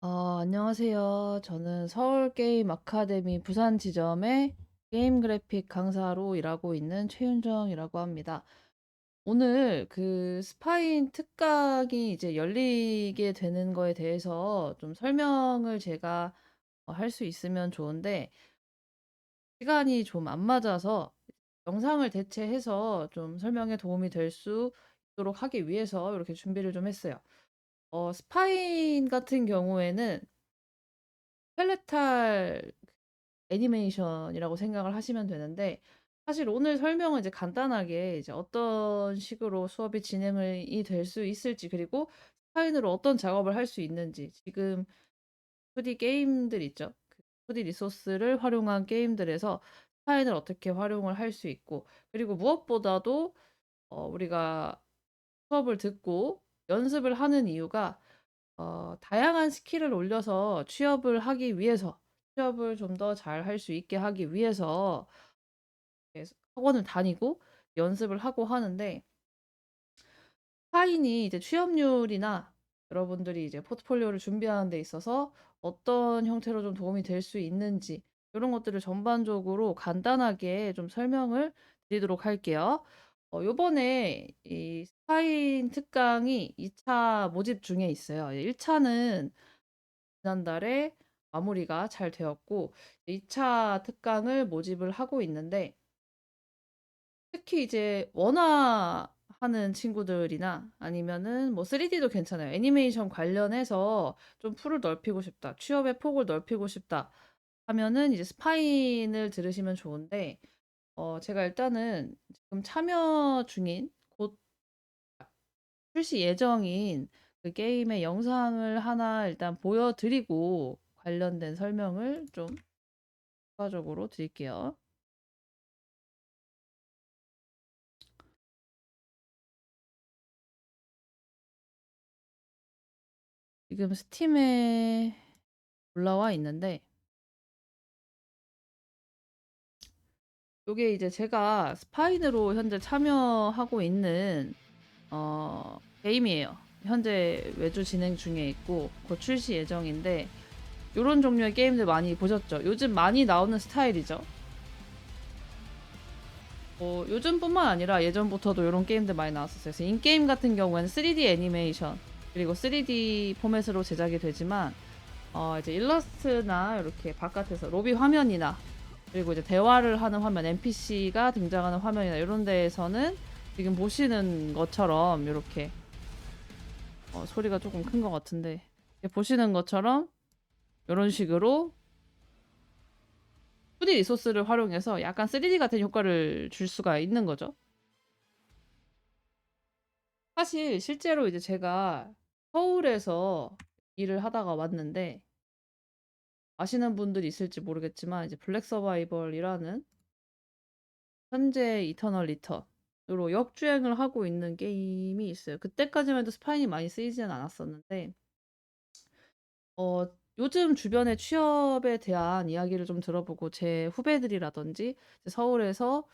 안녕하세요. 저는 서울 게임 아카데미 부산 지점의 게임 그래픽 강사로 일하고 있는 최윤정이라고 합니다. 오늘 그 스파인 특강이 이제 열리게 되는 거에 대해서 좀 설명을 제가 할 수 있으면 좋은데 시간이 좀 안 맞아서 영상을 대체해서 좀 설명에 도움이 될 수 있도록 하기 위해서 이렇게 준비를 좀 했어요. 스파인 같은 경우에는 펠레탈 애니메이션이라고 생각을 하시면 되는데 사실 오늘 설명은 이제 간단하게 이제 어떤 식으로 수업이 진행이 될 수 있을지 그리고 스파인으로 어떤 작업을 할 수 있는지 지금 2D 게임들 있죠. 그 2D 리소스를 활용한 게임들에서 스파인을 어떻게 활용을 할 수 있고 그리고 무엇보다도 우리가 수업을 듣고 연습을 하는 이유가 다양한 스킬을 올려서 취업을 하기 위해서 취업을 좀 더 잘 할 수 있게 하기 위해서 학원을 다니고 연습을 하고 하는데 타인이 이제 취업률이나 여러분들이 이제 포트폴리오를 준비하는 데 있어서 어떤 형태로 좀 도움이 될 수 있는지 이런 것들을 전반적으로 간단하게 좀 설명을 드리도록 할게요. 요번에 이 스파인 특강이 2차 모집 중에 있어요. 1차는 지난달에 마무리가 잘 되었고 2차 특강을 모집을 하고 있는데 특히 이제 원화하는 친구들이나 아니면은 뭐 3D도 괜찮아요. 애니메이션 관련해서 좀 풀을 넓히고 싶다. 취업의 폭을 넓히고 싶다. 하면은 이제 스파인을 들으시면 좋은데 제가 일단은 지금 참여 중인 곧 출시 예정인 그 게임의 영상을 하나 일단 보여드리고 관련된 설명을 좀 추가적으로 드릴게요. 지금 스팀에 올라와 있는데 요게 이제 제가 스파인으로 현재 참여하고 있는 게임이에요. 현재 외주 진행 중에 있고 곧 출시 예정인데 요런 종류의 게임들 많이 보셨죠? 요즘 많이 나오는 스타일이죠. 요즘뿐만 아니라 예전부터도 이런 게임들 많이 나왔었어요. 그래서 인게임 같은 경우에는 3D 애니메이션 그리고 3D 포맷으로 제작이 되지만 이제 일러스트나 이렇게 바깥에서 로비 화면이나 그리고 이제 대화를 하는 화면, NPC가 등장하는 화면이나 이런 데에서는 지금 보시는 것처럼 이렇게 소리가 조금 큰 것 같은데 이렇게 보시는 것처럼 이런 식으로 2D 리소스를 활용해서 약간 3D 같은 효과를 줄 수가 있는 거죠. 사실 실제로 이제 제가 서울에서 일을 하다가 왔는데 아시는 분들이 있을지 모르겠지만 이제 블랙 서바이벌이라는 현재 이터널 리턴으로 역주행을 하고 있는 게임이 있어요. 그때까지만 해도 스파인이 많이 쓰이지는 않았었는데 어 요즘 주변의 취업에 대한 이야기를 좀 들어보고 제 후배들이라든지 이제 서울에서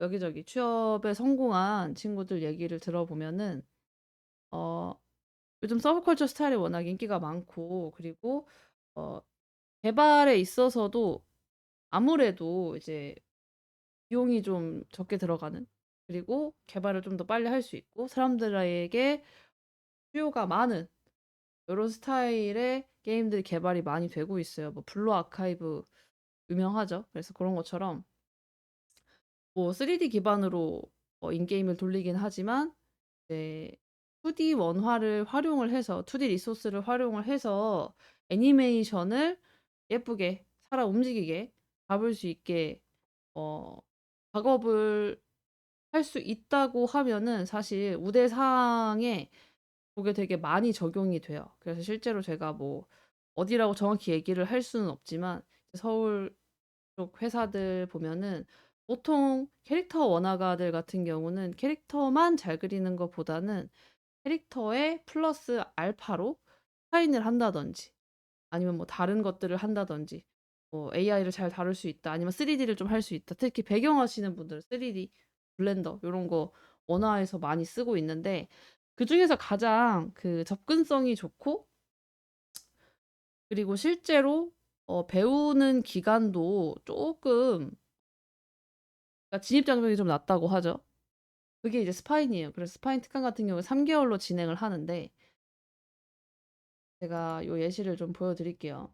여기저기 취업에 성공한 친구들 얘기를 들어보면은 어 요즘 서브컬처 스타일이 워낙 인기가 많고 그리고 어 개발에 있어서도 아무래도 이제 비용이 좀 적게 들어가는 그리고 개발을 좀 더 빨리 할 수 있고 사람들에게 수요가 많은 요런 스타일의 게임들이 개발이 많이 되고 있어요. 뭐 블루 아카이브 유명하죠. 그래서 그런 것처럼 뭐 3D 기반으로 인게임을 돌리긴 하지만 이제 2D 원화를 활용을 해서 2D 리소스를 활용을 해서 애니메이션을 예쁘게 살아 움직이게 잡을 수 있게 어 작업을 할 수 있다고 하면은 사실 우대상에 그게 되게 많이 적용이 돼요. 그래서 실제로 제가 뭐 어디라고 정확히 얘기를 할 수는 없지만 서울 쪽 회사들 보면은 보통 캐릭터 원화가들 같은 경우는 캐릭터만 잘 그리는 것보다는 캐릭터에 플러스 알파로 타인을 한다든지 아니면 뭐 다른 것들을 한다든지 뭐 AI를 잘 다룰 수 있다 아니면 3D를 좀 할 수 있다. 특히 배경하시는 분들은 3D 블렌더 요런 거 원화에서 많이 쓰고 있는데 그중에서 가장 그 접근성이 좋고 그리고 실제로 배우는 기간도 쪼끔, 그러니까 진입 장벽이 좀 낮다고 하죠. 그게 이제 스파인이에요. 그래서 스파인 특강 같은 경우에 3 개월로 진행을 하는데, 제가 요 예시를 좀 보여 드릴게요.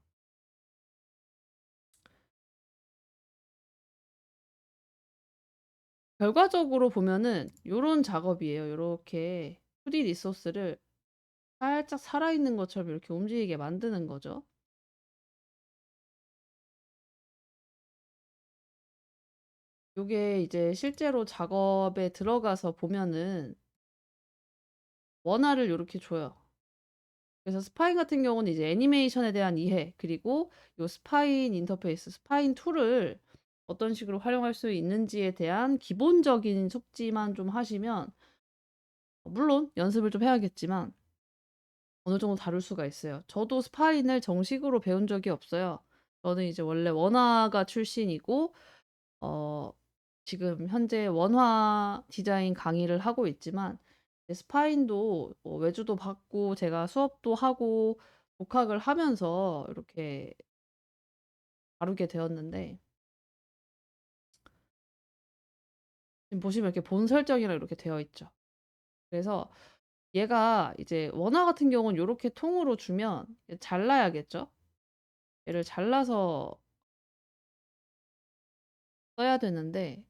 결과적으로 보면은 요런 작업이에요. 요렇게 2D 리소스를 살짝 살아있는 것처럼 이렇게 움직이게 만드는 거죠. 요게 이제 실제로 작업에 들어가서 보면은 원화를 요렇게 줘요. 그래서 스파인 같은 경우는 이제 애니메이션에 대한 이해, 그리고 요 스파인 인터페이스, 스파인 툴을 어떤 식으로 활용할 수 있는지에 대한 기본적인 숙지만 좀 하시면, 물론 연습을 좀 해야겠지만 어느 정도 다룰 수가 있어요. 저도 스파인을 정식으로 배운 적이 없어요. 저는 이제 원래 원화가 출신이고, 어 지금 현재 원화 디자인 강의를 하고 있지만, 이제 스파인도 외주도 받고 제가 수업도 하고 독학을 하면서 이렇게 다루게 되었는데, 지금 보시면 이렇게 본 설정이랑 이렇게 되어 있죠. 그래서 얘가 이제 원화 같은 경우는 요렇게 통으로 주면 잘라야겠죠. 얘를 잘라서 써야 되는데,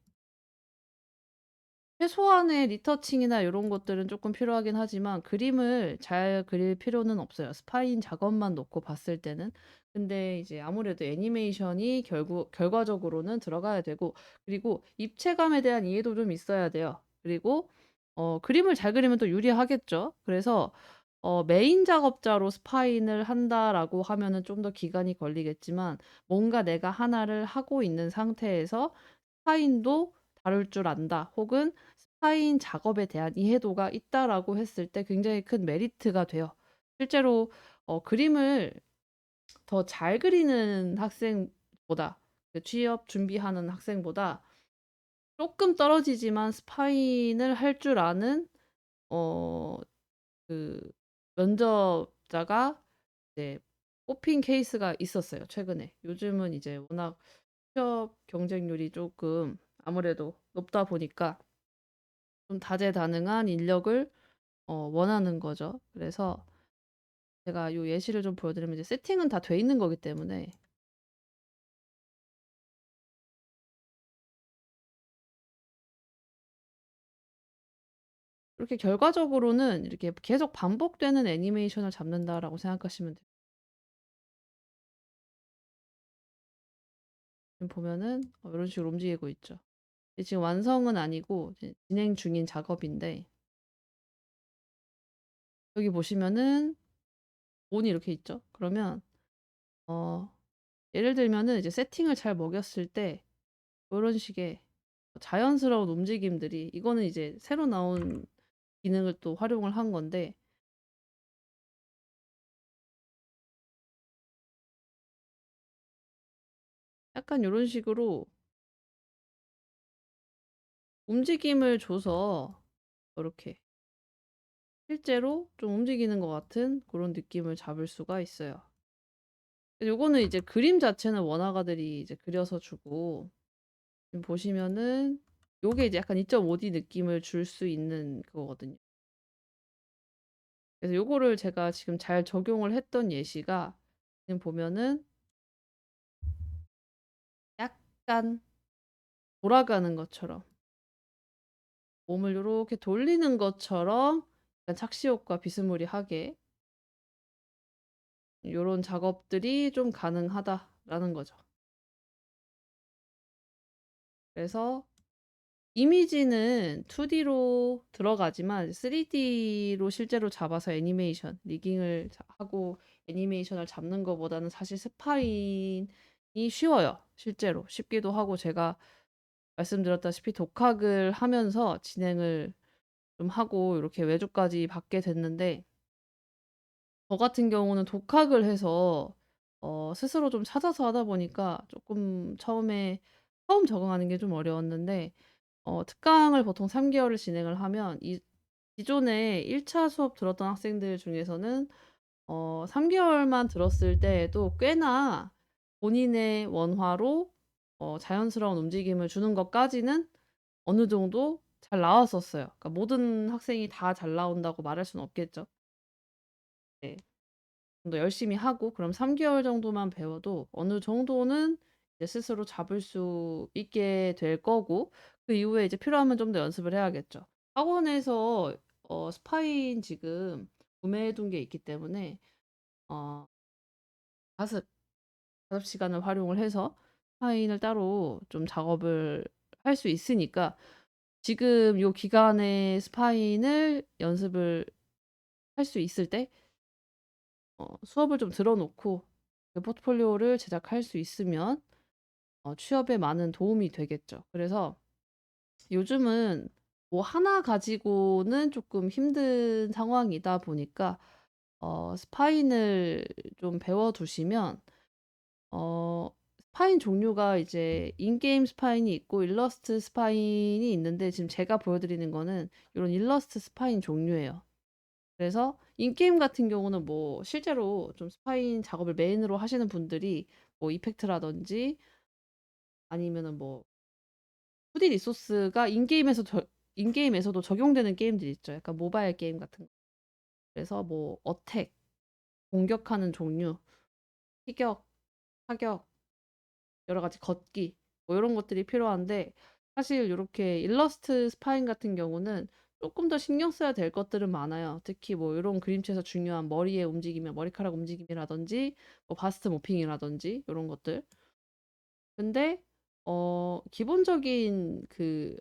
최소한의 리터칭이나 요런 것들은 쪼끔 필요하긴 하지만 그림을 잘 그릴 필요는 없어요, 스파인 작업만 놓고 봤을 때는. 근데 이제 아무래도 애니메이션이 결국 결과적으로는 들어가야 되고, 그리고 입체감에 대한 이해도 좀 있어야 돼요. 그리고 그림을 잘 그리면 또 유리하겠죠. 그래서 메인 작업자로 스파인을 한다라고 하면은 좀 더 기간이 걸리겠지만, 뭔가 내가 하나를 하고 있는 상태에서 스파인도 다룰 줄 안다, 혹은 스파인 작업에 대한 이해도가 있다라고 했을 때 굉장히 큰 메리트가 돼요. 실제로 그림을 더 잘 그리는 학생보다, 그 취업 준비하는 학생보다 쪼끔 떨어지지만 스파인을 할 줄 아는 어 그 면접자가 이제 뽑힌 케이스가 있었어요, 최근에. 요즘은 이제 워낙 취업 경쟁률이 쪼끔 아무래도 높다 보니까 좀 다재다능한 인력을 원하는 거죠. 그래서 제가 요 예시를 좀 보여드리면, 이제 세팅은 다 돼 있는 거기 때문에 이렇게 결과적으로는 이렇게 계속 반복되는 애니메이션을 잡는다라고 생각하시면 돼요. 지금 보면은 이런 식으로 움직이고 있죠. 근데 지금 완성은 아니고 이제 진행 중인 작업인데, 여기 보시면은 온이 이렇게 있죠. 그러면 어 예를 들면은 이제 세팅을 잘 먹였을 때 요런 식의 자연스러운 움직임들이, 이거는 이제 새로 나온 기능을 또 활용을 한 건데, 약간 요런 식으로 움직임을 줘서 이렇게 실제로 좀 움직이는 것 같은 그런 느낌을 잡을 수가 있어요. 요거는 이제 그림 자체는 원화가들이 이제 그려서 주고, 지금 보시면은 요게 이제 약간 2.5D 느낌을 줄 수 있는 그거거든요. 그래서 요거를 제가 지금 잘 적용을 했던 예시가, 지금 보면은 약간 돌아가는 것처럼, 몸을 요렇게 돌리는 것처럼 약간 착시 효과 비스무리하게 요런 작업들이 좀 가능하다라는 거죠. 그래서 이미지는 2D로 들어가지만 3D로 실제로 잡아서 애니메이션 리깅을 하고 애니메이션을 잡는 것보다는 사실 스파인이 쉬워요. 실제로 쉽기도 하고, 제가 말씀드렸다시피 독학을 하면서 진행을 좀 하고 이렇게 외주까지 받게 됐는데, 저 같은 경우는 독학을 해서 스스로 좀 찾아서 하다 보니까 조금 처음 적응하는 게 좀 어려웠는데, 특강을 보통 3 개월을 진행을 하면 이 기존에 1차 수업 들었던 학생들 중에서는 3 개월만 들었을 때에도 꽤나 본인의 원화로 자연스러운 움직임을 주는 것까지는 어느 정도 잘 나왔었어요. 그러니까 모든 학생이 다 잘 나온다고 말할 수는 없겠죠. 네. 좀 더 열심히 하고 그럼 3 개월 정도만 배워도 어느 정도는 이제 스스로 잡을 수 있게 될 거고 그 이후에 이제 필요하면 좀 더 연습을 해야겠죠. 학원에서 스파인 지금 구매해 둔 게 있기 때문에 어 가습 작업 시간을 활용을 해서 파인을 따로 좀 작업을 할 수 있으니까 지금 요 기간에 스파인을 연습을 할 수 있을 때 수업을 좀 들어 놓고 그 포트폴리오를 제작할 수 있으면 취업에 많은 도움이 되겠죠. 그래서 요즘은 뭐 하나 가지고는 쪼끔 힘든 상황이다 보니까 스파인을 좀 배워 두시면 스파인 종류가 이제 인게임 스파인이 있고 일러스트 스파인이 있는데 지금 제가 보여 드리는 거는 요런 일러스트 스파인 종류예요. 그래서 인게임 같은 경우는 뭐 실제로 좀 스파인 작업을 메인으로 하시는 분들이 뭐 이펙트라든지 아니면은 뭐 2D 리소스가 인게임에서도 적용되는 게임들이 있죠. 약간 모바일 게임 같은 거. 그래서 뭐 어택, 공격하는 종류, 피격, 타격 여러 가지 걷기 뭐 요런 것들이 필요한데 사실 요렇게 일러스트 스파인 같은 경우는 쪼끔 더 신경 써야 될 것들은 많아요. 특히 뭐 요런 그림체에서 중요한 머리의 움직임이나 머리카락 움직임이라든지 뭐 바스트 모핑이라든지 요런 것들. 근데 기본적인 그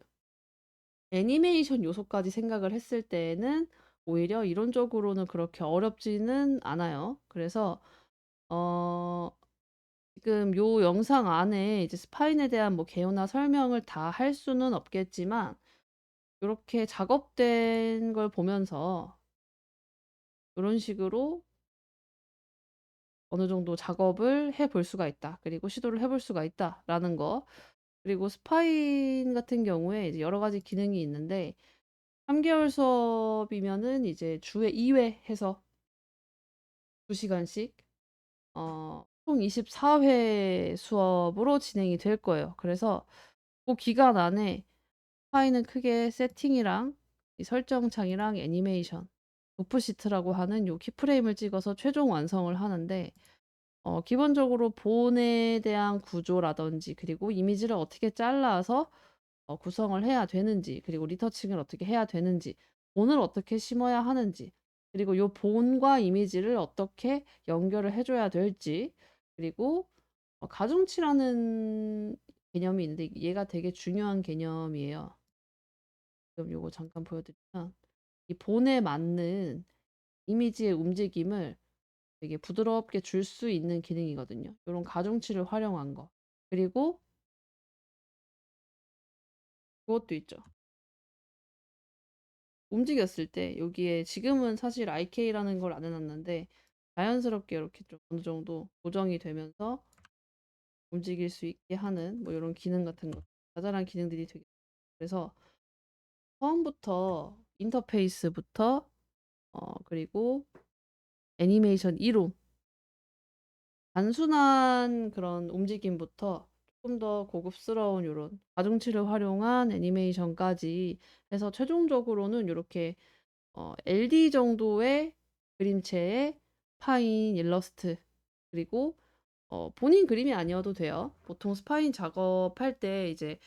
애니메이션 요소까지 생각을 했을 때에는 오히려 이론적으로는 그렇게 어렵지는 않아요. 그래서 어 지금 요 영상 안에 이제 스파인에 대한 뭐 개요나 설명을 다 할 수는 없겠지만 요렇게 작업된 걸 보면서 요런 식으로 어느 정도 작업을 해볼 수가 있다. 그리고 시도를 해볼 수가 있다라는 거. 그리고 스파인 같은 경우에 이제 여러 가지 기능이 있는데 3 개월 수업이면은 이제 주에 2회 해서 2 시간씩 총 24회 수업으로 진행이 될 거예요. 그래서 고 기간 안에 파일은 크게 세팅이랑 이 설정창이랑 애니메이션, 도프시트라고 하는 요 키프레임을 찍어서 최종 완성을 하는데 기본적으로 본에 대한 구조라든지 그리고 이미지를 어떻게 잘라서 구성을 해야 되는지 그리고 리터칭을 어떻게 해야 되는지 본을 어떻게 심어야 하는지 그리고 요 본과 이미지를 어떻게 연결을 해 줘야 될지 그리고 가중치라는 개념이 있는데 얘가 되게 중요한 개념이에요. 그럼 요거 잠깐 보여 드리면 이 본에 맞는 이미지의 움직임을 되게 부드럽게 줄 수 있는 기능이거든요. 요런 가중치를 활용한 거. 그리고 그것도 있죠. 움직였을 때 여기에 지금은 사실 IK라는 걸 안 해 놨는데 자연스럽게 이렇게 좀 어느 정도 고정이 되면서 움직일 수 있게 하는 뭐 요런 기능 같은 거 자잘한 기능들이 되게 그래서 처음부터 인터페이스부터 그리고 애니메이션 이론 단순한 그런 움직임부터 조금 더 고급스러운 요런 가중치를 활용한 애니메이션까지 해서 최종적으로는 요렇게 LD 정도의 그림체의 파인 일러스트 그리고 본인 그림이 아니어도 돼요. 보통 스파인 작업할 때 이제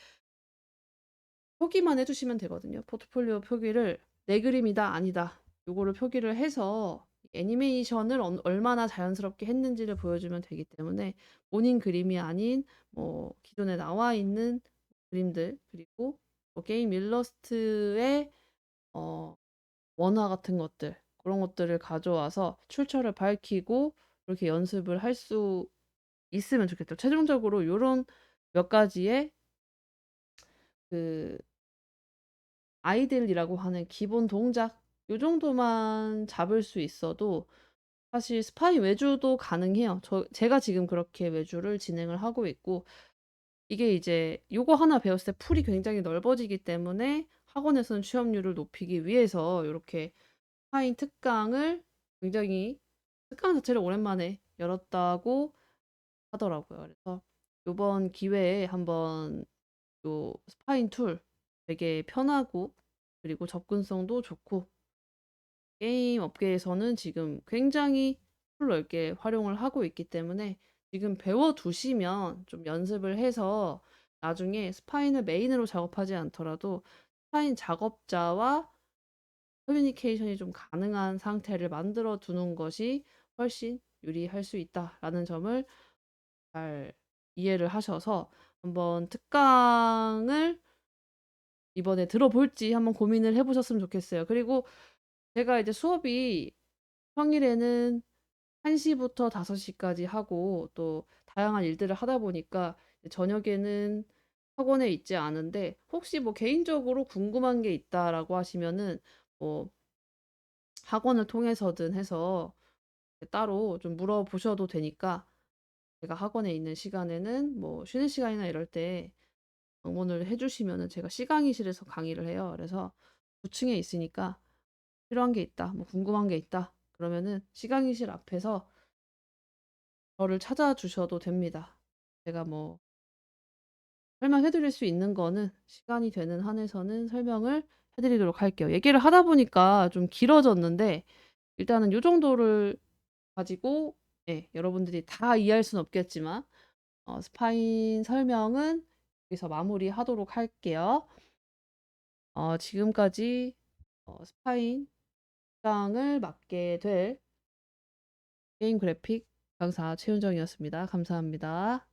표기만 해 주시면 되거든요. 포트폴리오 표기를 '내 그림이다. 아니다.' 요거를 표기를 해서 애니메이션을 얼마나 자연스럽게 했는지를 보여주면 되기 때문에 본인 그림이 아닌 뭐 기존에 나와 있는 그림들 그리고 뭐 게임 일러스트의 어 원화 같은 것들 그런 것들을 가져와서 출처를 밝히고 그렇게 연습을 할 수 있으면 좋겠죠. 최종적으로 요런 몇 가지의 그 아이들이라고 하는 기본 동작 요 정도만 잡을 수 있어도 사실 스파이 외주도 가능해요. 제가 지금 그렇게 외주를 진행을 하고 있고 이게 이제 요거 하나 배웠을 때 풀이 굉장히 넓어지기 때문에 학원에서는 취업률을 높이기 위해서 요렇게 스파인 특강을 굉장히 특강 자체를 오랜만에 열었다고 하더라고요. 그래서 요번 기회에 한번 요 스파인 툴 되게 편하고 그리고 접근성도 좋고 게임 업계에서는 지금 굉장히 폭넓게 활용을 하고 있기 때문에 지금 배워 두시면 좀 연습을 해서 나중에 스파인을 메인으로 작업하지 않더라도 스파인 작업자와 커뮤니케이션이 좀 가능한 상태를 만들어 두는 것이 훨씬 유리할 수 있다라는 점을 잘 이해를 하셔서 한번 특강을 이번에 들어볼지 한번 고민을 해 보셨으면 좋겠어요. 그리고 제가 이제 수업이 평일에는 1 시부터 5 시까지 하고 또 다양한 일들을 하다 보니까 저녁에는 학원에 있지 않은데 혹시 뭐 개인적으로 궁금한 게 있다라고 하시면은 뭐 학원을 통해서든 해서 따로 좀 물어보셔도 되니까 제가 학원에 있는 시간에는 뭐 쉬는 시간이나 이럴 때 방문을 해 주시면은 제가 시강의실에서 강의를 해요. 그래서 9 층에 있으니까 필요한 게 있다, 뭐 궁금한 게 있다 그러면은 시강의실 앞에서 저를 찾아주셔도 됩니다. 제가 뭐 설명해 드릴 수 있는 거는 시간이 되는 한에서는 설명을 해 드리도록 할게요. 얘기를 하다 보니까 좀 길어졌는데 일단은 요 정도를 가지고 예 여러분들이 다 이해할 수는 없겠지만 스파인 설명은 여기서 마무리하도록 할게요. 지금까지 스파인 강을 맡게 될 게임 그래픽 강사 최윤정이었습니다. 감사합니다.